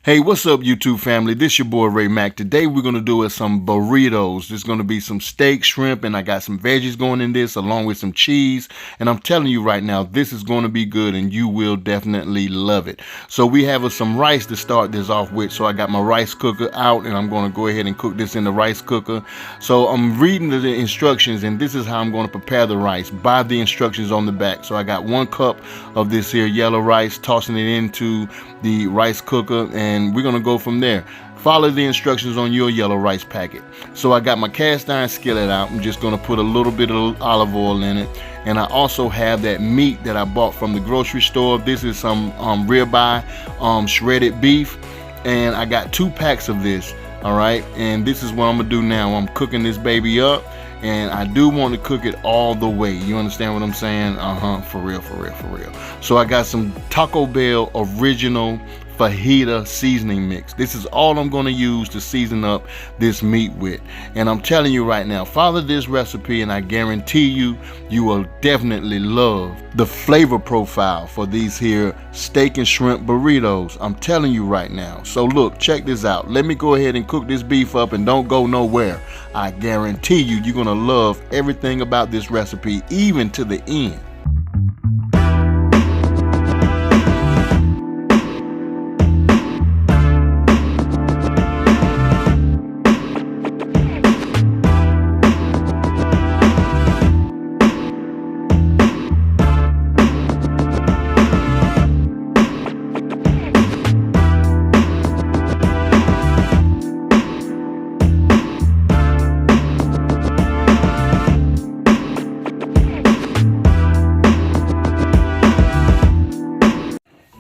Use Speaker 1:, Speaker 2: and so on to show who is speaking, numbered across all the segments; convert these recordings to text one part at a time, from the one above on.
Speaker 1: Hey, what's up, YouTube family? This your boy Ray Mack. Today we're going to do some burritos. There's going to be some steak, shrimp, and I got some veggies going in this along with some cheese. And I'm telling you right now, this is going to be good and you will definitely love it. So we have some rice to start this off with. So I got my rice cooker out and I'm going to go ahead and cook this in the rice cooker. So I'm reading the instructions and this is how I'm going to prepare the rice by the instructions on the back. So I got 1 cup of this here yellow rice, tossing it into the rice cooker, and we're gonna go from there. Follow the instructions on your yellow rice packet. So I got my cast iron skillet out. I'm just gonna put a little bit of olive oil in it, and I also have that meat that I bought from the grocery store. This is some ribeye shredded beef, and I got 2 packs of this. All right, and this is what I'm gonna do now. I'm cooking this baby up, and I do want to cook it all the way. You understand what I'm saying? For real. So I got some Taco Bell original fajita seasoning mix. This is all I'm going to use to season up this meat with. And I'm telling you right now, follow this recipe and I guarantee you will definitely love the flavor profile for these here steak and shrimp burritos. I'm telling you right now. So look, check this out. Let me go ahead and cook this beef up and don't go nowhere. I guarantee you're going to love everything about this recipe, even to the end.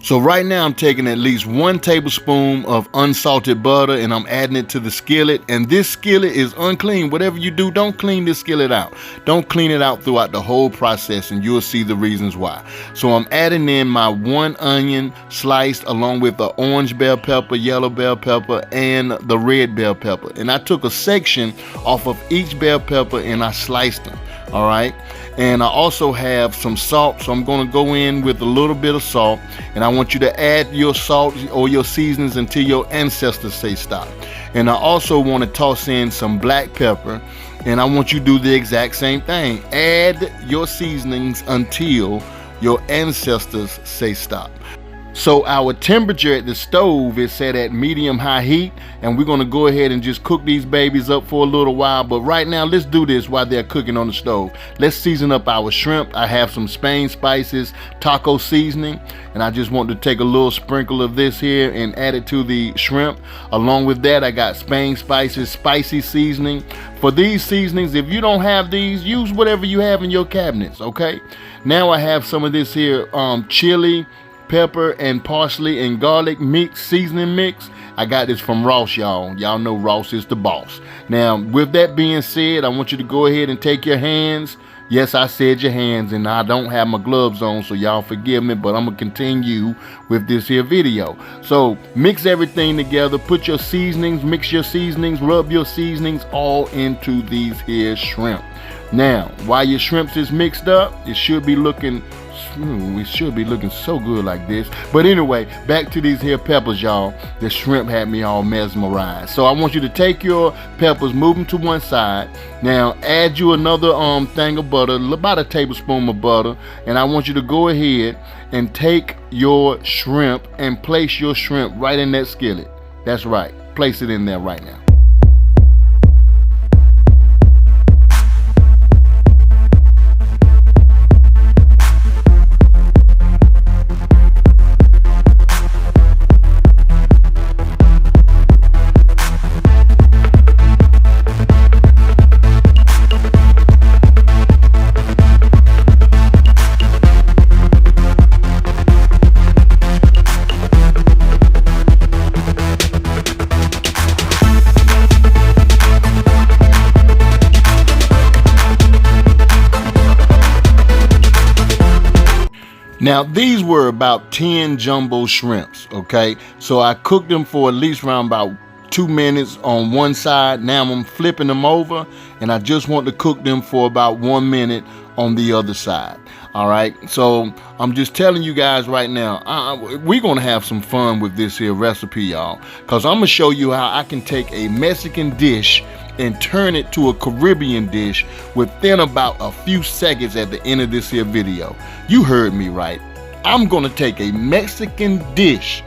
Speaker 1: So right now I'm taking at least 1 tablespoon of unsalted butter and I'm adding it to the skillet. And this skillet is unclean. Whatever you do, don't clean this skillet out. Don't clean it out throughout the whole process and you'll see the reasons why. So I'm adding in my 1 onion sliced along with the orange bell pepper, yellow bell pepper, and the red bell pepper. And I took a section off of each bell pepper and I sliced them. All right, and I also have some salt, so I'm going to go in with a little bit of salt, and I want you to add your salt or your seasonings until your ancestors say stop. And I also want to toss in some black pepper, and I want you to do the exact same thing. Add your seasonings until your ancestors say stop. So our temperature at the stove is set at medium-high heat, and we're going to go ahead and just cook these babies up for a little while. But right now, let's do this while they're cooking on the stove. Let's season up our shrimp. I have some Spain spices, taco seasoning, and I just want to take a little sprinkle of this here and add it to the shrimp. Along with that, I got Spain spices, spicy seasoning. For these seasonings, if you don't have these, use whatever you have in your cabinets, okay? Now I have some of this here chili, pepper, and parsley and garlic mix, seasoning mix. I got this from Ross, y'all. Y'all know Ross is the boss. Now, with that being said, I want you to go ahead and take your hands. Yes, I said your hands, and I don't have my gloves on, so y'all forgive me, but I'm gonna continue with this here video. So mix everything together, put your seasonings, mix your seasonings, rub your seasonings all into these here shrimp. Now, while your shrimps is mixed up, it should be looking we should be looking so good like this. But anyway, back to these here peppers, y'all. The shrimp had me all mesmerized. So I want you to take your peppers, move them to one side. Now add you another thing of butter, about a tablespoon of butter, and I want you to go ahead and take your shrimp and place your shrimp right in that skillet. That's right, place it in there right now. Now these were about 10 jumbo shrimps, okay? So I cooked them for at least around about 2 minutes on one side. Now I'm flipping them over and I just want to cook them for about 1 minute on the other side. All right, so I'm just telling you guys right now, we're gonna have some fun with this here recipe, y'all, because I'm gonna show you how I can take a Mexican dish and turn it to a Caribbean dish within about a few seconds at the end of this here video. You heard me right. I'm gonna take a Mexican dish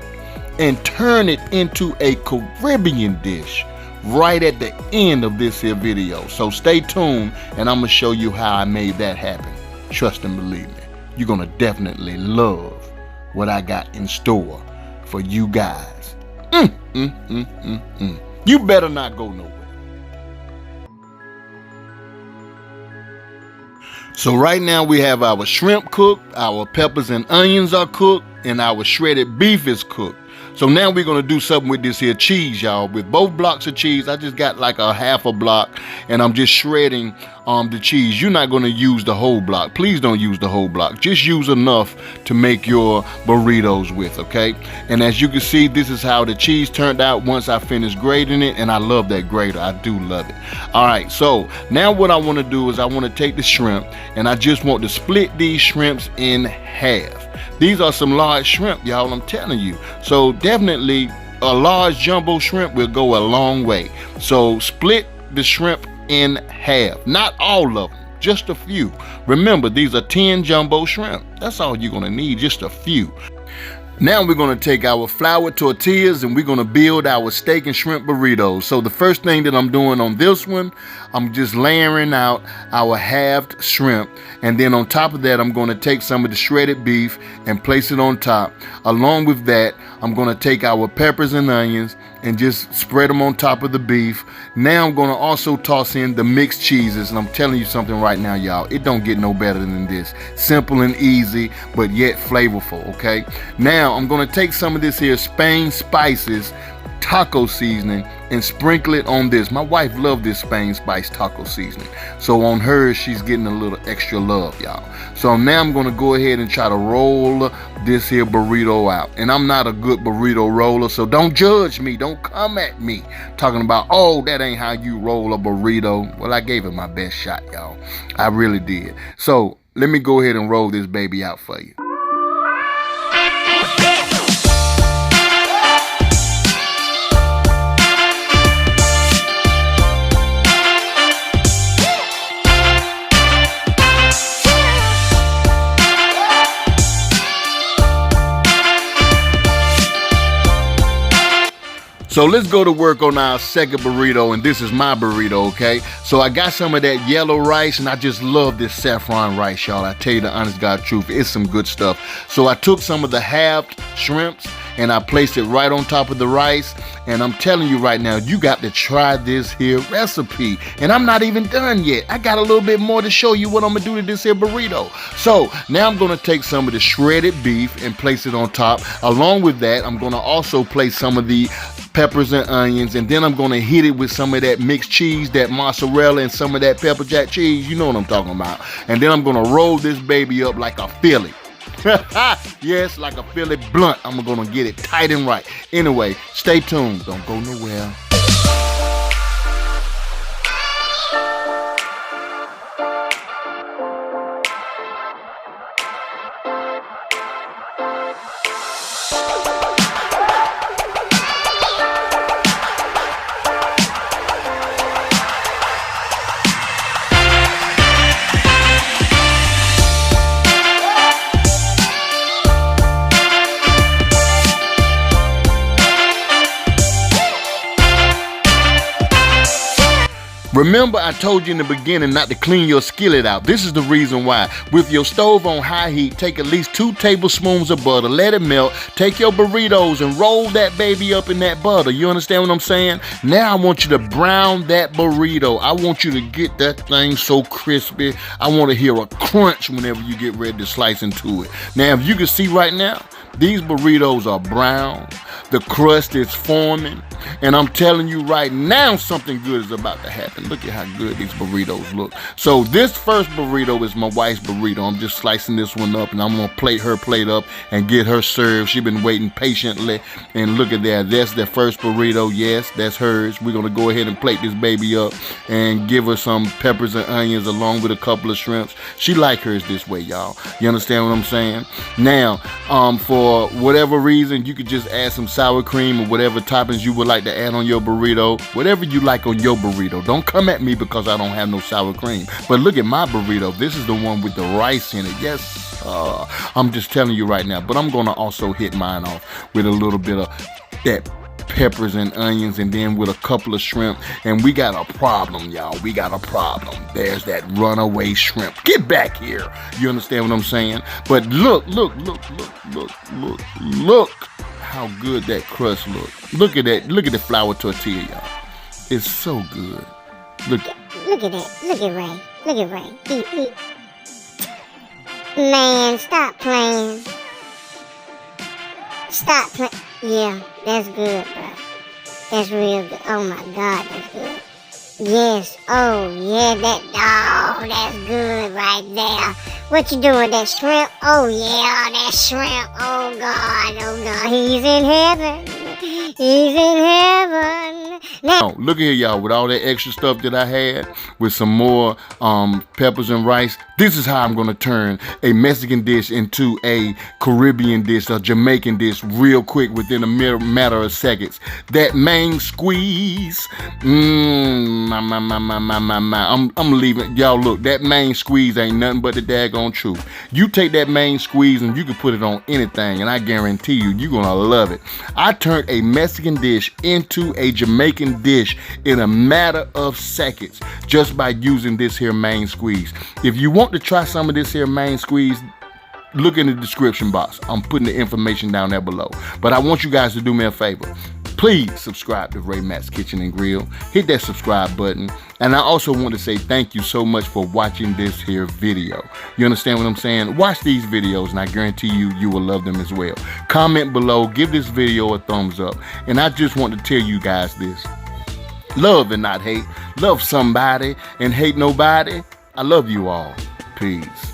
Speaker 1: and turn it into a Caribbean dish right at the end of this here video. So stay tuned and I'm gonna show you how I made that happen. Trust and believe me, you're gonna definitely love what I got in store for you guys. You better not go nowhere. So right now we have our shrimp cooked, our peppers and onions are cooked, and our shredded beef is cooked. So now we're gonna do something with this here cheese, y'all. With both blocks of cheese, I just got like a half a block and I'm just shredding the cheese. You're not gonna use the whole block. Please don't use the whole block. Just use enough to make your burritos with, okay? And as you can see, this is how the cheese turned out once I finished grating it, and I love that grater. I do love it. All right, so now what I wanna do is I wanna take the shrimp and I just want to split these shrimps in half. These are some large shrimp, y'all, I'm telling you. So definitely a large jumbo shrimp will go a long way. So split the shrimp in half. Not all of them, just a few. Remember, these are 10 jumbo shrimp. That's all you're gonna need, just a few. Now we're gonna take our flour tortillas and we're gonna build our steak and shrimp burritos. So the first thing that I'm doing on this one, I'm just layering out our halved shrimp. And then on top of that, I'm gonna take some of the shredded beef and place it on top. Along with that, I'm gonna take our peppers and onions and just spread them on top of the beef. Now I'm gonna also toss in the mixed cheeses, and I'm telling you something right now, y'all, it don't get no better than this. Simple and easy, but yet flavorful, okay? Now I'm gonna take some of this here Spain spices taco seasoning and sprinkle it on this. My wife loved this Spain spice taco seasoning, so on hers she's getting a little extra love, y'all. So now I'm gonna go ahead and try to roll this here burrito out, and I'm not a good burrito roller, so don't judge me, don't come at me talking about, oh, that ain't how you roll a burrito. Well, I gave it my best shot, y'all. I really did. So let me go ahead and roll this baby out for you. So let's go to work on our second burrito, and this is my burrito, okay? So I got some of that yellow rice, and I just love this saffron rice, y'all. I tell you the honest God truth, it's some good stuff. So I took some of the halved shrimps, and I placed it right on top of the rice, and I'm telling you right now, you got to try this here recipe. And I'm not even done yet. I got a little bit more to show you what I'm gonna do to this here burrito. So now I'm gonna take some of the shredded beef and place it on top. Along with that, I'm gonna also place some of the peppers and onions, and then I'm gonna hit it with some of that mixed cheese, that mozzarella, and some of that pepper jack cheese. You know what I'm talking about. And then I'm gonna roll this baby up like a Philly. Yes, like a Philly blunt. I'm gonna get it tight and right. Anyway, stay tuned. Don't go nowhere. Remember, I told you in the beginning not to clean your skillet out. This is the reason why. With your stove on high heat, take at least 2 tablespoons of butter, let it melt, take your burritos and roll that baby up in that butter. You understand what I'm saying? Now I want you to brown that burrito. I want you to get that thing so crispy. I want to hear a crunch whenever you get ready to slice into it. Now, if you can see right now, These burritos are brown. The crust is forming. And I'm telling you right now, something good is about to happen. Look at how good these burritos look. So this first burrito is my wife's burrito. I'm just slicing this one up, and I'm going to plate her plate up and get her served. She's been waiting patiently. And look at that. That's the first burrito. Yes, that's hers. We're going to go ahead and plate this baby up and give her some peppers and onions along with a couple of shrimps. She like hers this way, y'all. You understand what I'm saying? Now, for whatever reason, you could just add some sour cream or whatever toppings you would like to add on your burrito. Whatever you like on your burrito. Don't come at me because I don't have no sour cream. But look at my burrito. This is the one with the rice in it. Yes, I'm just telling you right now. But I'm going to also hit mine off with a little bit of that peppers and onions, and then with a couple of shrimp. And we got a problem, y'all. We got a problem. There's that runaway shrimp. Get back here. You understand what I'm saying? But look how good that crust looks. Look at that. Look at the flour tortilla, y'all. It's so good. Look at that. Look at Ray. Look at Ray.
Speaker 2: Man, stop playing. Stop playing. Yeah, that's good, bro. That's real good. Oh my God, that's good. Yes. Oh yeah, that's good right there. What you doing, that shrimp? Oh yeah, that shrimp. Oh God. He's in heaven. He's in heaven.
Speaker 1: Now, look here, y'all, with all that extra stuff that I had, with some more peppers and rice, this is how I'm going to turn a Mexican dish into a Caribbean dish, a Jamaican dish, real quick within a mere matter of seconds. That main squeeze, I'm leaving. Y'all, look, that main squeeze ain't nothing but the daggone truth. You take that main squeeze and you can put it on anything, and I guarantee you, you're going to love it. I turned a Mexican dish into a Jamaican dish in a matter of seconds just by using this here main squeeze. If you want to try some of this here main squeeze, look in the description box. I'm putting the information down there below. But I want you guys to do me a favor. Please subscribe to Ray Mack's Kitchen and Grill. Hit that subscribe button. And I also want to say thank you so much for watching this here video. You understand what I'm saying? Watch these videos and I guarantee you, you will love them as well. Comment below, give this video a thumbs up. And I just want to tell you guys this. Love and not hate. Love somebody and hate nobody. I love you all. Peace.